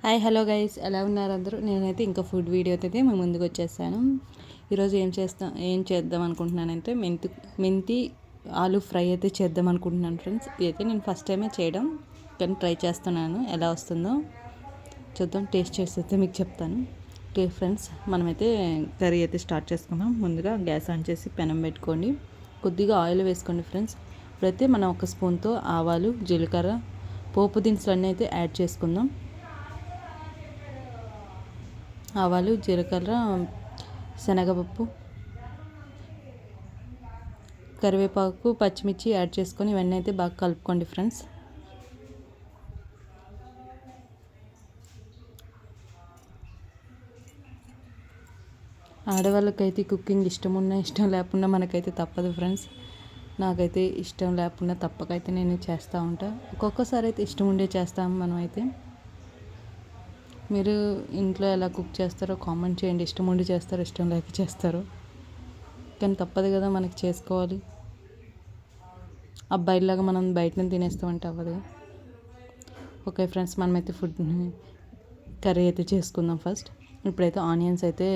Hi hello guys, ఎలా ఉన్నారు అందరూ? నేనైతే ఇంకా ఫుడ్ వీడియోతో అయితే మేము ముందుకు వచ్చేసాను. ఈరోజు ఏం చేద్దాం అనుకుంటున్నానంటే మెంతి ఆలు ఫ్రై అయితే చేద్దాం అనుకుంటున్నాను ఫ్రెండ్స్. ఇదైతే నేను ఫస్ట్ టైమే చేయడం, కానీ ట్రై చేస్తున్నాను. ఎలా వస్తుందో చూద్దాం. టేస్ట్ చేసి అయితే మీకు చెప్తాను. ఓకే ఫ్రెండ్స్, మనమైతే కర్రీ అయితే స్టార్ట్ చేసుకుందాం. ముందుగా గ్యాస్ ఆన్ చేసి పెనం పెట్టుకోండి. కొద్దిగా ఆయిల్ వేసుకోండి ఫ్రెండ్స్. ఇప్పుడైతే మనం ఒక స్పూన్తో ఆవాలు, జీలకర్ర, పోపు దినుసులు అన్నీ అయితే యాడ్ చేసుకుందాం. ఆవాలు, జీలకర్ర, శనగపప్పు, కరివేపాకు, పచ్చిమిర్చి యాడ్ చేసుకొని ఇవన్నీ అయితే బాగా కలుపుకోండి ఫ్రెండ్స్. ఆడవాళ్ళకైతే కుకింగ్ ఇష్టం ఉన్నా ఇష్టం లేకున్నా మనకైతే తప్పదు ఫ్రెండ్స్. నాకైతే ఇష్టం లేకుండా తప్పకైతే నేను చేస్తూ ఉంటాను. ఒక్కొక్కసారి అయితే ఇష్టం ఉండే చేస్తాము మనం అయితే. మీరు ఇంట్లో ఎలా కుక్ చేస్తారో కామెంట్ చేయండి. ఇష్టం ఉండి చేస్తారో ఇష్టం లేక చేస్తారో, కానీ తప్పదు కదా మనకి చేసుకోవాలి. అబ్బాయిలాగా మనం బయటనే తినేస్తామంటే అవ్వదు. ఓకే ఫ్రెండ్స్, మనమైతే కర్రీ అయితే చేసుకుందాం ఫస్ట్. ఇప్పుడైతే ఆనియన్స్ అయితే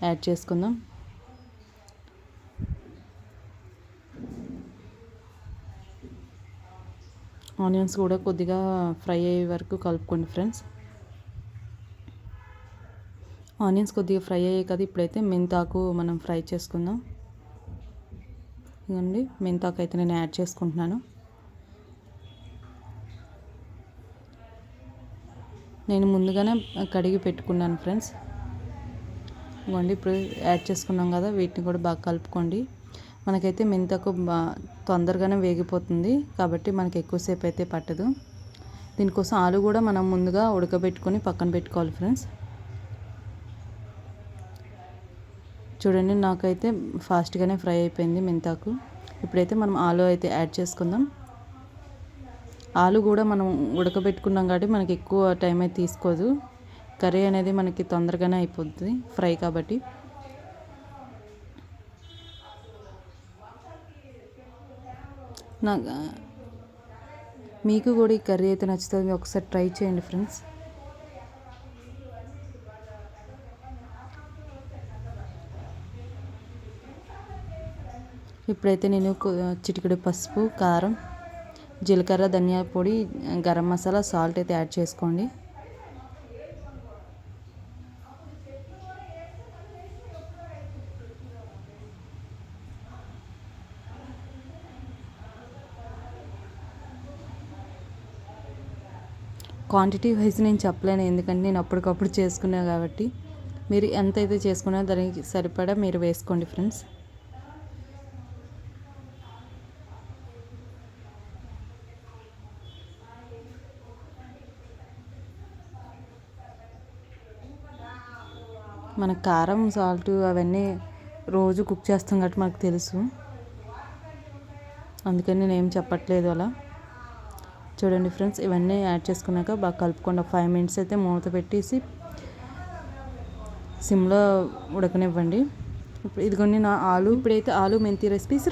యాడ్ చేసుకుందాం. ఆనియన్స్ కూడా కొద్దిగా ఫ్రై అయ్యే వరకు కలుపుకోండి ఫ్రెండ్స్. ఆనియన్స్ కొద్దిగా ఫ్రై అయ్యాయి కదా, ఇప్పుడైతే మెంతాకు మనం ఫ్రై చేసుకుందాం. ఇదండి మెంతాకు అయితే నేను యాడ్ చేసుకుంటున్నాను. నేను ముందుగానే కడిగి పెట్టుకున్నాను ఫ్రెండ్స్. ఇవ్వండి ఇప్పుడు యాడ్ చేసుకున్నాం కదా, వీటిని కూడా బాగా కలుపుకోండి. మనకైతే మెంతాకు తొందరగానే వేగిపోతుంది కాబట్టి మనకి ఎక్కువసేపు అయితే పట్టదు. దీనికోసం ఆలు కూడా మనం ముందుగా ఉడకబెట్టుకొని పక్కన పెట్టుకోవాలి ఫ్రెండ్స్. చూడండి, నాకైతే ఫాస్ట్గానే ఫ్రై అయిపోయింది మెంతాకు. ఇప్పుడైతే మనం ఆలు అయితే యాడ్ చేసుకుందాం. ఆలు కూడా మనం ఉడకబెట్టుకున్నాం కాబట్టి మనకి ఎక్కువ టైం అయితే తీసుకోదు. కర్రీ అనేది మనకి తొందరగానే అయిపోతుంది ఫ్రై కాబట్టి. మీకు కూడా ఈ కర్రీ అయితే నచ్చుతుంది, ఒకసారి ట్రై చేయండి ఫ్రెండ్స్. ఇప్పుడైతే నేను చిటికెడు పసుపు, కారం, జీలకర్ర, ధనియాల పొడి, గరం మసాలా, సాల్ట్ అయితే యాడ్ చేసుకోండి. క్వాంటిటీ వైజ్ నేను చెప్పలేను, ఎందుకంటే నేను అప్పటికప్పుడు చేసుకున్నా కాబట్టి. మీరు ఎంత అయితే చేసుకున్నా దానికి సరిపడా మీరు వేసుకోండి ఫ్రెండ్స్. మన కారం, సాల్ట్ అవన్నీ రోజు కుక్ చేస్తాం కాబట్టి మనకు తెలుసు, అందుకని నేను ఏం చెప్పట్లేదు అలా. చూడండి ఫ్రెండ్స్, ఇవన్నీ యాడ్ చేసుకున్నాక బాగా కలుపుకోండి. 5 minutes అయితే మూత పెట్టేసి సిమ్లో ఉడకనివ్వండి. ఇప్పుడు ఇదిగోండి నా ఆలు. ఇప్పుడైతే ఆలు మెంతి రెసిపీస్